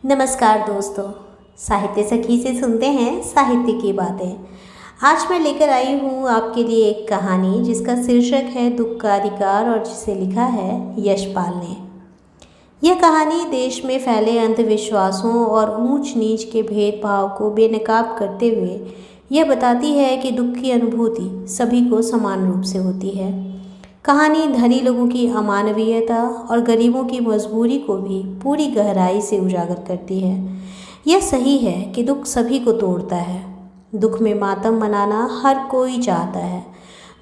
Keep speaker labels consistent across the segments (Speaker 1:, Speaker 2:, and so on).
Speaker 1: नमस्कार दोस्तों, साहित्य सखी से सुनते हैं साहित्य की बातें। आज मैं लेकर आई हूँ आपके लिए एक कहानी जिसका शीर्षक है दुख का अधिकार और जिसे लिखा है यशपाल ने। यह कहानी देश में फैले अंधविश्वासों और ऊंच नीच के भेदभाव को बेनकाब करते हुए यह बताती है कि दुख की अनुभूति सभी को समान रूप से होती है। कहानी धनी लोगों की अमानवीयता और गरीबों की मजबूरी को भी पूरी गहराई से उजागर करती है। यह सही है कि दुख सभी को तोड़ता है। दुख में मातम मनाना हर कोई चाहता है।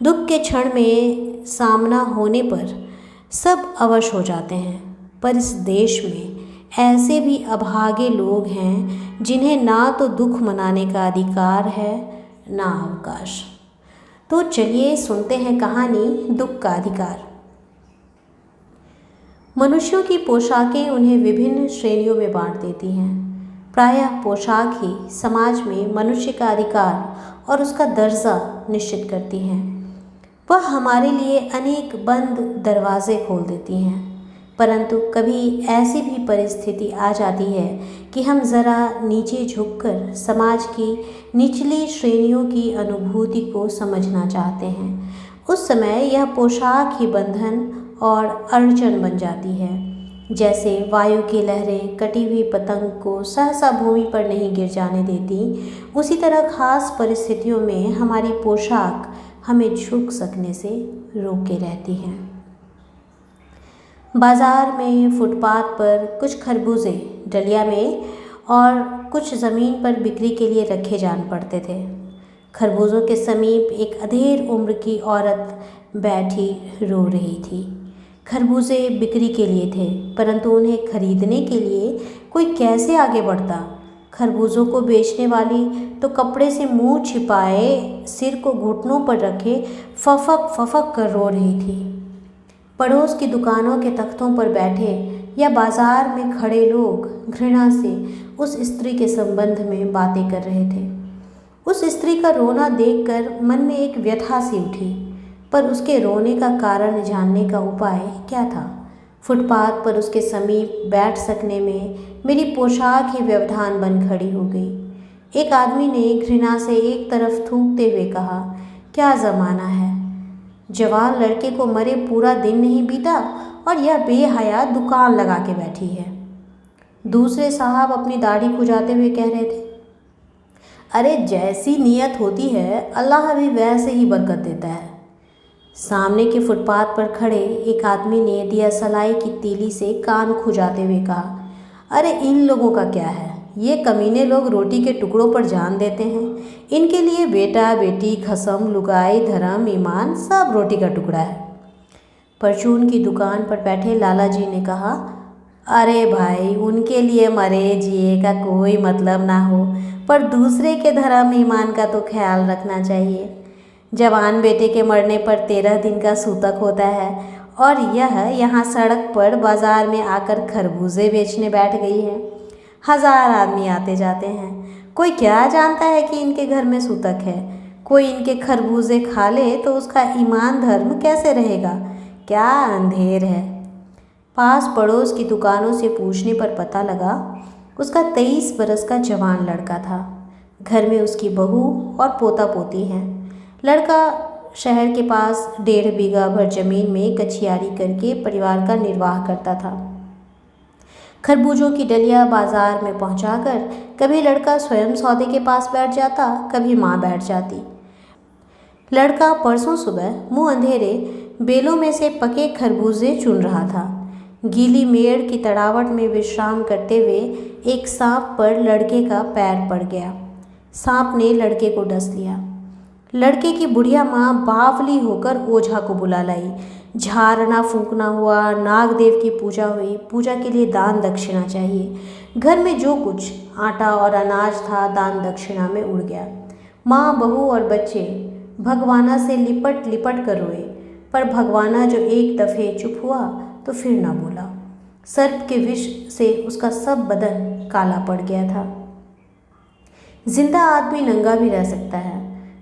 Speaker 1: दुख के क्षण में सामना होने पर सब अवश हो जाते हैं, पर इस देश में ऐसे भी अभागे लोग हैं जिन्हें ना तो दुख मनाने का अधिकार है ना अवकाश। तो चलिए सुनते हैं कहानी दुख का अधिकार। मनुष्यों की पोशाकें उन्हें विभिन्न श्रेणियों में बांट देती हैं। प्रायः पोशाक ही समाज में मनुष्य का अधिकार और उसका दर्जा निश्चित करती हैं। वह हमारे लिए अनेक बंद दरवाजे खोल देती हैं, परंतु कभी ऐसी भी परिस्थिति आ जाती है कि हम ज़रा नीचे झुककर समाज की निचली श्रेणियों की अनुभूति को समझना चाहते हैं। उस समय यह पोशाक ही बंधन और अड़चन बन जाती है। जैसे वायु की लहरें कटी हुई पतंग को सहसा भूमि पर नहीं गिर जाने देती, उसी तरह खास परिस्थितियों में हमारी पोशाक हमें झुक सकने से रोके रहती है। बाज़ार में फुटपाथ पर कुछ खरबूजे डलिया में और कुछ ज़मीन पर बिक्री के लिए रखे जान पड़ते थे। खरबूजों के समीप एक अधेड़ उम्र की औरत बैठी रो रही थी। खरबूजे बिक्री के लिए थे, परंतु उन्हें खरीदने के लिए कोई कैसे आगे बढ़ता। खरबूजों को बेचने वाली तो कपड़े से मुंह छिपाए सिर को घुटनों पर रखे फफक फफक कर रो रही थी। पड़ोस की दुकानों के तख्तों पर बैठे या बाजार में खड़े लोग घृणा से उस स्त्री के संबंध में बातें कर रहे थे। उस स्त्री का रोना देखकर मन में एक व्यथा सी उठी, पर उसके रोने का कारण जानने का उपाय क्या था। फुटपाथ पर उसके समीप बैठ सकने में मेरी पोशाक ही व्यवधान बन खड़ी हो गई। एक आदमी ने घृणा से एक तरफ थूकते हुए कहा, क्या ज़माना है, जवान लड़के को मरे पूरा दिन नहीं बीता और यह बेहया दुकान लगा के बैठी है। दूसरे साहब अपनी दाढ़ी खुजाते हुए कह रहे थे, अरे जैसी नीयत होती है अल्लाह भी वैसे ही बरकत देता है। सामने के फुटपाथ पर खड़े एक आदमी ने दिया सलाई की तीली से कान खुजाते हुए कहा, अरे इन लोगों का क्या है, ये कमीने लोग रोटी के टुकड़ों पर जान देते हैं। इनके लिए बेटा बेटी खसम लुगाई धर्म ईमान सब रोटी का टुकड़ा है। परचून की दुकान पर बैठे लाला जी ने कहा, अरे भाई उनके लिए मरे जिए का कोई मतलब ना हो, पर दूसरे के धर्म ईमान का तो ख्याल रखना चाहिए। जवान बेटे के मरने पर 13 दिन का सूतक होता है और यह यहाँ सड़क पर बाजार में आकर खरबूजे बेचने बैठ गई है। 1000 आदमी आते जाते हैं, कोई क्या जानता है कि इनके घर में सूतक है। कोई इनके खरबूजे खा ले तो उसका ईमान धर्म कैसे रहेगा, क्या अंधेर है। पास पड़ोस की दुकानों से पूछने पर पता लगा उसका 23 बरस का जवान लड़का था। घर में उसकी बहू और पोता पोती हैं। लड़का शहर के पास 1.5 बीघा भर जमीन में कचियारी करके परिवार का निर्वाह करता था। खरबूजों की डलिया बाजार में पहुंचाकर कभी लड़का स्वयं सौदे के पास बैठ जाता, कभी माँ बैठ जाती। लड़का परसों सुबह मुंह अंधेरे बेलों में से पके खरबूजे चुन रहा था। गीली मेड़ की तड़ावट में विश्राम करते हुए एक सांप पर लड़के का पैर पड़ गया। सांप ने लड़के को डस लिया। लड़के की बुढ़िया माँ बावली होकर ओझा को बुला लाई। झाड़ना फूंकना हुआ, नागदेव की पूजा हुई। पूजा के लिए दान दक्षिणा चाहिए। घर में जो कुछ आटा और अनाज था दान दक्षिणा में उड़ गया। माँ बहू और बच्चे भगवाना से लिपट लिपट कर रोए, पर भगवाना जो एक दफ़े चुप हुआ तो फिर ना बोला। सर्प के विष से उसका सब बदन काला पड़ गया था। जिंदा आदमी नंगा भी रह सकता है,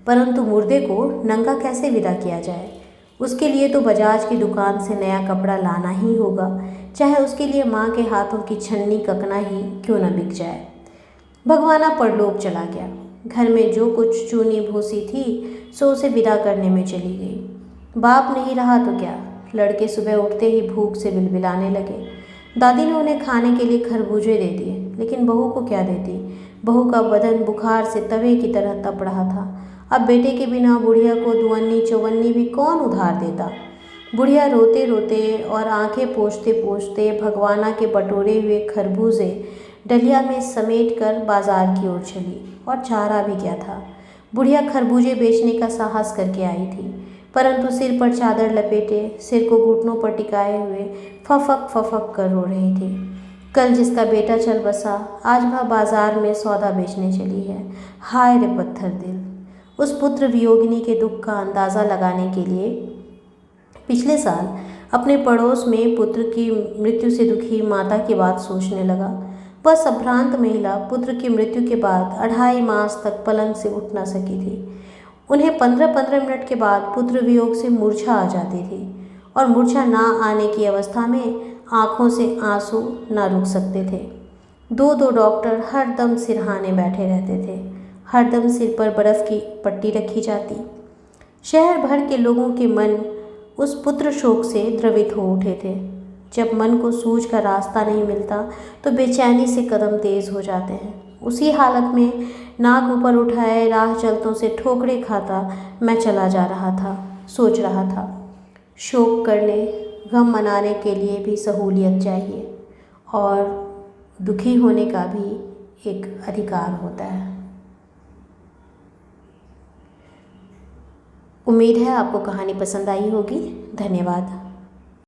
Speaker 1: परंतु मुर्दे को नंगा कैसे विदा किया जाए। उसके लिए तो बजाज की दुकान से नया कपड़ा लाना ही होगा, चाहे उसके लिए माँ के हाथों की छन्नी ककना ही क्यों न बिक जाए। भगवाना परलोक चला गया। घर में जो कुछ चूनी भूसी थी सो उसे विदा करने में चली गई। बाप नहीं रहा तो क्या, लड़के सुबह उठते ही भूख से बिलबिलाने लगे। दादी ने उन्हें खाने के लिए खरबूजे दे दिए, लेकिन बहू को क्या देती। बहू का बदन बुखार से तवे की तरह तप रहा था। अब बेटे के बिना बुढ़िया को दुअन्नी चौवन्नी भी कौन उधार देता। बुढ़िया रोते रोते और आंखें पोंछते पोंछते भगवाना के बटोरे हुए खरबूजे डलिया में समेट कर बाजार की ओर चली, और चारा भी क्या था। बुढ़िया खरबूजे बेचने का साहस करके आई थी, परंतु सिर पर चादर लपेटे, सिर को घुटनों पर टिकाए हुए फफक फफक कर रो रही थी। कल जिसका बेटा चल बसा, आज वह बाजार में सौदा बेचने चली है। हाय रे पत्थर दिल। उस पुत्र वियोगिनी के दुख का अंदाज़ा लगाने के लिए पिछले साल अपने पड़ोस में पुत्र की मृत्यु से दुखी माता की बात सोचने लगा। वह संभ्रांत महिला पुत्र की मृत्यु के बाद 2.5 मास तक पलंग से उठ न सकी थी। उन्हें 15-15 मिनट के बाद पुत्र वियोग से मूर्छा आ जाती थी, और मूर्छा ना आने की अवस्था में आंखों से आंसू ना रुक सकते थे। 2-2 डॉक्टर हर दम सिरहाने बैठे रहते थे। हर दम सिर पर बर्फ़ की पट्टी रखी जाती। शहर भर के लोगों के मन उस पुत्र शोक से द्रवित हो उठे थे। जब मन को सूझ का रास्ता नहीं मिलता तो बेचैनी से कदम तेज़ हो जाते हैं। उसी हालत में नाक ऊपर उठाए राह चलतों से ठोकरे खाता मैं चला जा रहा था। सोच रहा था, शोक करने, गम मनाने के लिए भी सहूलियत चाहिए, और दुखी होने का भी एक अधिकार होता है। उम्मीद है आपको कहानी पसंद आई होगी। धन्यवाद।